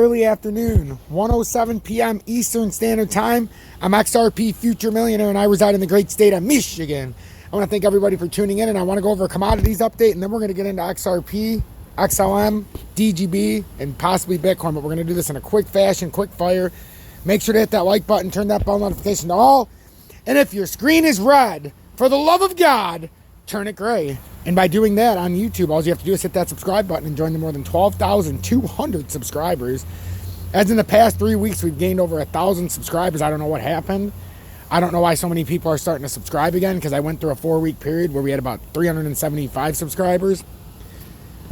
Early afternoon, 1:07 p.m. Eastern Standard Time. I'm XRP Future Millionaire and I reside in the great state of Michigan. I want to thank everybody for tuning in, and I want to go over a commodities update, and then we're going to get into XRP, XLM, DGB, and possibly Bitcoin, but we're going to do this in a quick fashion, quick fire. Make sure to hit that like button, turn that bell notification to all, and if your screen is red, for the love of God, turn it gray. And by doing that on YouTube, all you have to do is hit that subscribe button and join the more than 12,200 subscribers. As in the past 3 weeks, we've gained over 1,000 subscribers. I don't know what happened. I don't know why so many people are starting to subscribe again, because I went through a 4-week period where we had about 375 subscribers.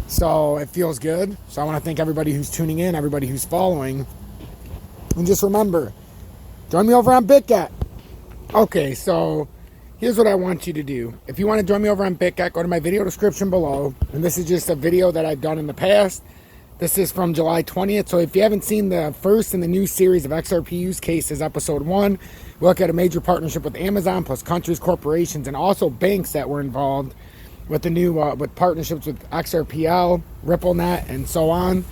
So it feels good. So I want to thank everybody who's tuning in, everybody who's following. And just remember, join me over on BitGet. Okay, so here's what I want you to do. If you want to join me over on BitGet, go to my video description below. And this is just a video that I've done in the past. This is from July 20th. So if you haven't seen the first in the new series of XRP use cases, episode 1, we look at a major partnership with Amazon plus countries, corporations, and also banks that were involved with the new with partnerships with XRPL, RippleNet, and so on.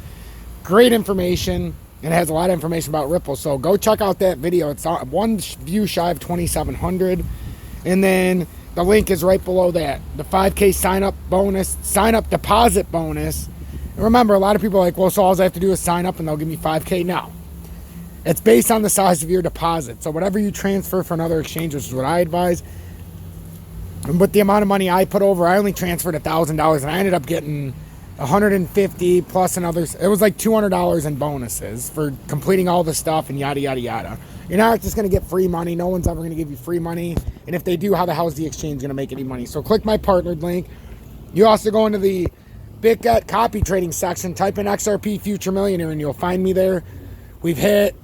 Great information. It has a lot of information about Ripple. So go check out that video. It's one view shy of 2,700. And then the link is right below that. The 5K sign-up bonus, sign-up deposit bonus. And remember, a lot of people are like, well, so all I have to do is sign up and they'll give me 5K. No. It's based on the size of your deposit. So whatever you transfer for another exchange, which is what I advise. And with the amount of money I put over, I only transferred $1,000, and I ended up getting $150 plus another. It was like $200 in bonuses for completing all the stuff and yada, yada, yada. You're not just going to get free money. No one's ever going to give you free money. And if they do, how the hell is the exchange going to make any money? So click my partnered link. You also go into the BitGet copy trading section, type in XRP Future Millionaire, and you'll find me there. We've hit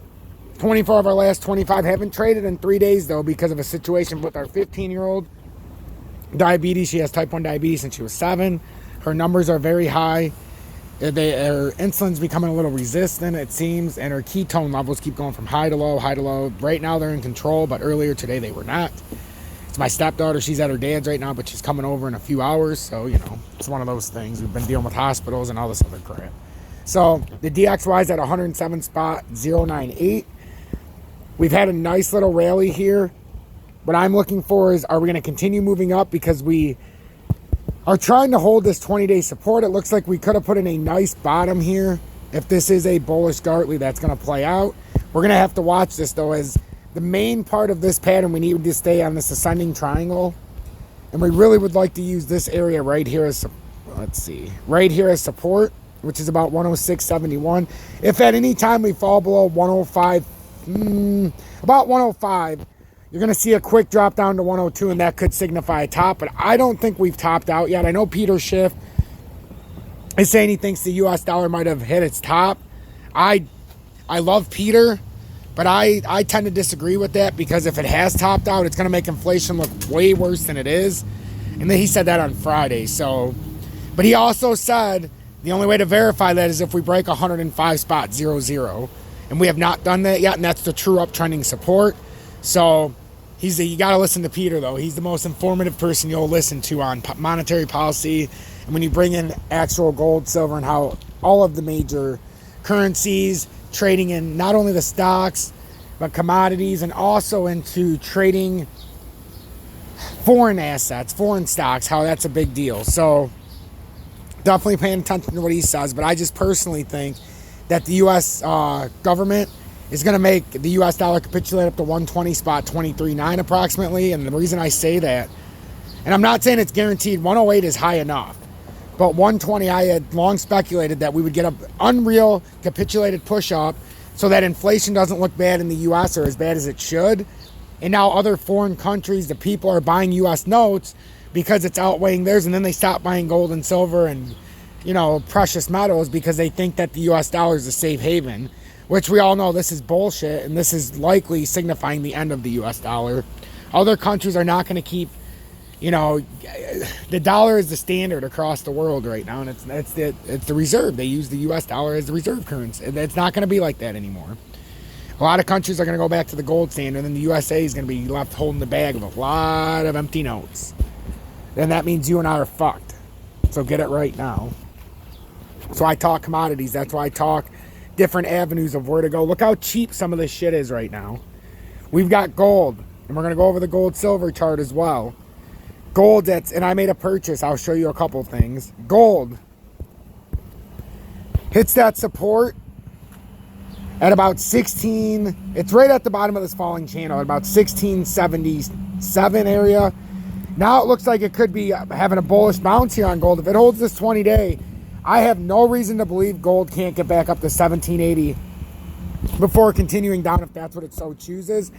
24 of our last 25. Haven't traded in 3 days, though, because of a situation with our 15-year-old diabetes. She has type 1 diabetes since she was 7. Her numbers are very high. Her insulin's becoming a little resistant, it seems, and her ketone levels keep going from high to low, high to low. Right now they're in control, but earlier today they were not. It's my stepdaughter. She's at her dad's right now, but she's coming over in a few hours. So, you know, it's one of those things. We've been dealing with hospitals and all this other crap. So the DXY is at 107.098. We've had a nice little rally here. What I'm looking for is, are we going to continue moving up? Because we are trying to hold this 20-day support. It looks like we could have put in a nice bottom here. If this is a bullish Gartley, that's going to play out. We're going to have to watch this, though, as the main part of this pattern, we need to stay on this ascending triangle. And we really would like to use this area right here as, let's see, right here as support, which is about 106.71. If at any time we fall below 105, about 105, you're going to see a quick drop down to 102, and that could signify a top. But I don't think we've topped out yet. I know Peter Schiff is saying he thinks the U.S. dollar might have hit its top. I love Peter, but I tend to disagree with that, because if it has topped out, it's going to make inflation look way worse than it is. And then he said that on Friday. So, but he also said the only way to verify that is if we break 105.00. And we have not done that yet, and that's the true uptrending support. So you got to listen to Peter, though. He's the most informative person you'll listen to on monetary policy. And when you bring in actual gold, silver, and how all of the major currencies, trading in not only the stocks, but commodities, and also into trading foreign assets, foreign stocks, how that's a big deal. So definitely paying attention to what he says. But I just personally think that the U.S. government is going to make the U.S. dollar capitulate up to 120.239 approximately. And the reason I say that, and I'm not saying it's guaranteed, 108 is high enough. But 120, I had long speculated that we would get an unreal capitulated push-up so that inflation doesn't look bad in the U.S. or as bad as it should. And now other foreign countries, the people are buying U.S. notes because it's outweighing theirs, and then they stop buying gold and silver and, you know, precious metals because they think that the U.S. dollar is a safe haven, which we all know this is bullshit, and this is likely signifying the end of the U.S. dollar. Other countries are not going to keep, you know, the dollar is the standard across the world right now, and it's the reserve. They use the U.S. dollar as the reserve currency. It's not going to be like that anymore. A lot of countries are going to go back to the gold standard, and the USA is going to be left holding the bag of a lot of empty notes. Then that means you and I are fucked. So get it right now. So I talk commodities. That's why I talk different avenues of where to go. Look how cheap some of this shit is right now. We've got gold, and we're going to go over the gold silver chart as well. Gold, and I made a purchase. I'll show you a couple things. Gold hits that support at about 16. It's right at the bottom of this falling channel at about 1677 area. Now it looks like it could be having a bullish bounce here on gold. If it holds this 20-day, I have no reason to believe gold can't get back up to 1780 before continuing down if that's what it so chooses.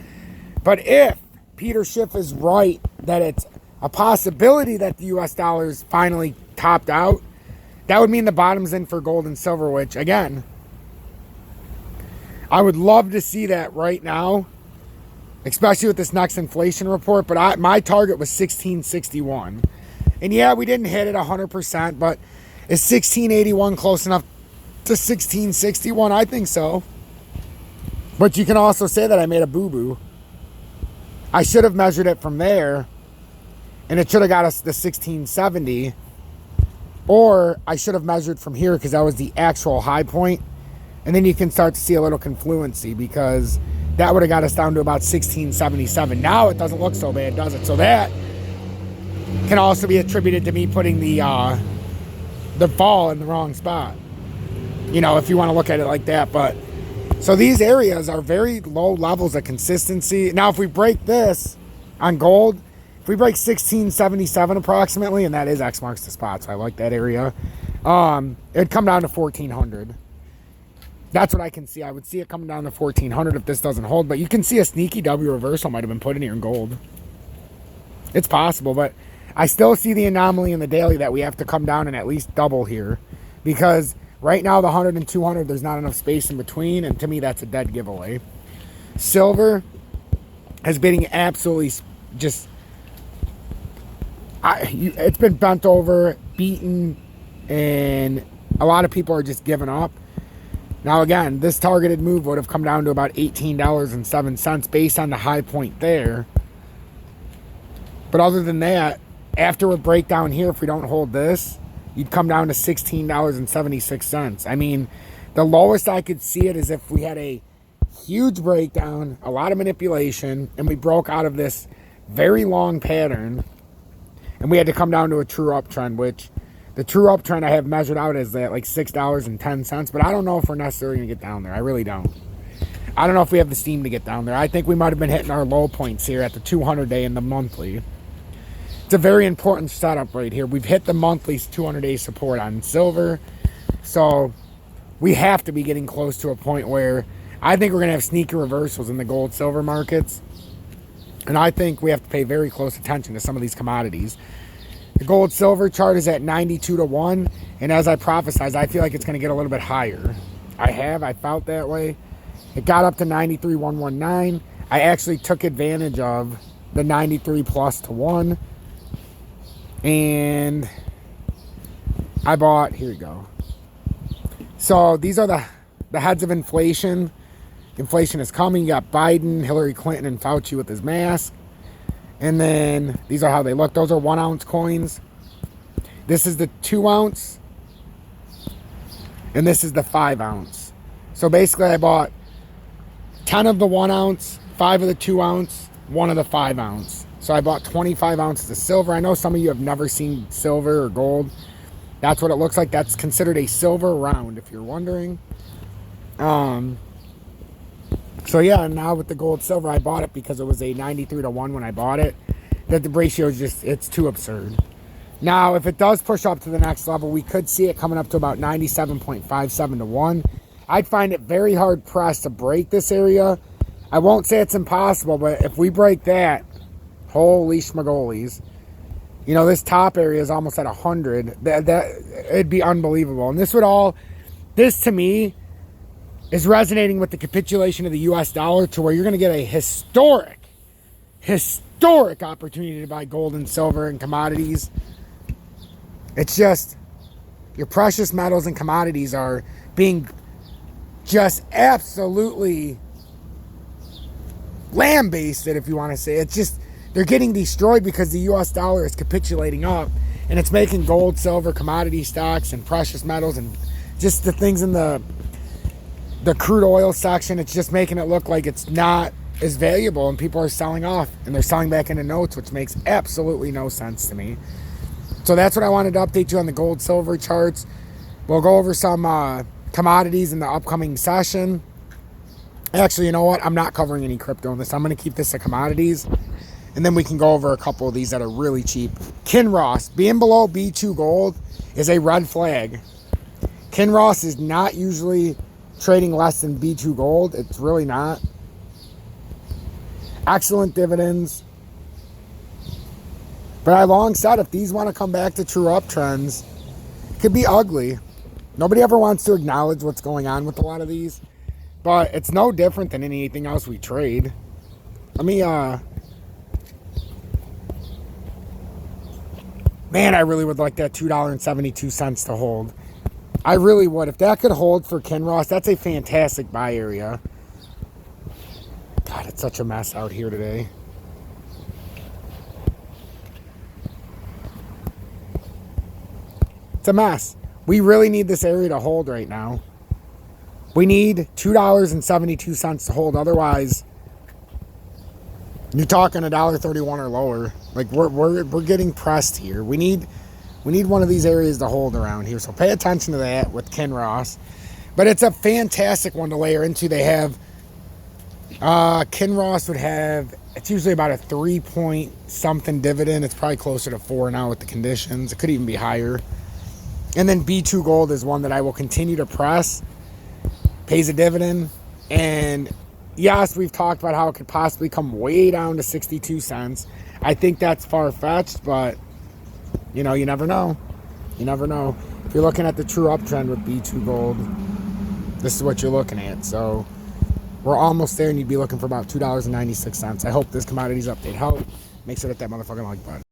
But if Peter Schiff is right that it's a possibility that the US dollar is finally topped out, that would mean the bottom's in for gold and silver, which, again, I would love to see that right now, especially with this next inflation report. But my target was 1661. And yeah, we didn't hit it 100%, but is 1681 close enough to 1661? I think so. But you can also say that I made a boo-boo. I should have measured it from there, and it should have got us the 1670. Or I should have measured from here because that was the actual high point. And then you can start to see a little confluency because that would have got us down to about 1677. Now it doesn't look so bad, does it? So that can also be attributed to me putting the fall in the wrong spot. You know, if you want to look at it like that. But so these areas are very low levels of consistency. Now, if we break this on gold, if we break 1677 approximately, and that is X marks the spot, so I like that area, it'd come down to 1400. That's what I can see. I would see it coming down to 1400 if this doesn't hold. But you can see a sneaky W reversal might have been put in here in gold. It's possible, but I still see the anomaly in the daily that we have to come down and at least double here. Because right now, the 100 and 200, there's not enough space in between. And to me, that's a dead giveaway. Silver has been absolutely just... it's been bent over, beaten, and a lot of people are just giving up. Now, again, this targeted move would have come down to about $18.07 based on the high point there. But other than that, after a breakdown here, if we don't hold this, you'd come down to $16.76. I mean, the lowest I could see it is if we had a huge breakdown, a lot of manipulation, and we broke out of this very long pattern, and we had to come down to a true uptrend, which... the true uptrend I have measured out is at like $6.10, but I don't know if we're necessarily going to get down there. I really don't. I don't know if we have the steam to get down there. I think we might have been hitting our low points here at the 200-day and the monthly. It's a very important setup right here. We've hit the monthly 200-day support on silver, so we have to be getting close to a point where I think we're going to have sneaky reversals in the gold-silver markets, and I think we have to pay very close attention to some of these commodities. The gold-silver chart is at 92-1, and as I prophesized, I feel like it's going to get a little bit higher. I felt that way. It got up to 93.119. I actually took advantage of the 93 plus to 1, and I bought, here we go. So these are the heads of inflation. Inflation is coming. You got Biden, Hillary Clinton, and Fauci with his mask. And then these are how they look. Those are 1 ounce coins. This is the 2 ounce. And this is the 5 ounce. So basically I bought 10 of the 1 ounce, 5 of the 2 ounce, 1 of the 5 ounce. So I bought 25 ounces of silver. I know some of you have never seen silver or gold. That's what it looks like. That's considered a silver round, if you're wondering. So yeah, now with the gold silver, I bought it because it was a 93-1 when I bought it. That the ratio is just, it's too absurd. Now, if it does push up to the next level, we could see it coming up to about 97.57-1. I'd find it very hard pressed to break this area. I won't say it's impossible, but if we break that, holy schmagolies. You know, this top area is almost at 100. It'd be unbelievable. And this to me is resonating with the capitulation of the US dollar to where you're going to get a historic opportunity to buy gold and silver and commodities. It's just your precious metals and commodities are being just absolutely lambasted, if you want to say. It's just, they're getting destroyed because the US dollar is capitulating up, and it's making gold, silver, commodity stocks and precious metals and just the things in the the crude oil section, it's just making it look like it's not as valuable, and people are selling off and they're selling back into notes, which makes absolutely no sense to me. So that's what I wanted to update you on the gold silver charts. We'll go over some commodities in the upcoming session. Actually, you know what? I'm not covering any crypto in this. I'm going to keep this to commodities. And then we can go over a couple of these that are really cheap. Kinross, being below B2 gold is a red flag. Kinross is not usually trading less than B2 gold. It's really not. Excellent dividends. But I long said, if these want to come back to true uptrends, it could be ugly. Nobody ever wants to acknowledge what's going on with a lot of these. But it's no different than anything else we trade. Let me, man, I really would like that $2.72 to hold. I really would. If that could hold for Kinross, that's a fantastic buy area. God, it's such a mess out here today. It's a mess. We really need this area to hold right now. We need $2.72 to hold. Otherwise, you're talking $1.31 or lower. Like we're getting pressed here. We need one of these areas to hold around here. So pay attention to that with Kinross. But it's a fantastic one to layer into. They have Kinross would have, it's usually about a 3 something dividend. It's probably closer to 4 now with the conditions. It could even be higher. And then B2 Gold is one that I will continue to press. Pays a dividend. And yes, we've talked about how it could possibly come way down to 62 cents. I think that's far-fetched, but, you know, you never know. You never know. If you're looking at the true uptrend with B2 Gold, this is what you're looking at. So we're almost there, and you'd be looking for about $2.96. I hope this commodities update helped. Make sure to hit that motherfucking like button.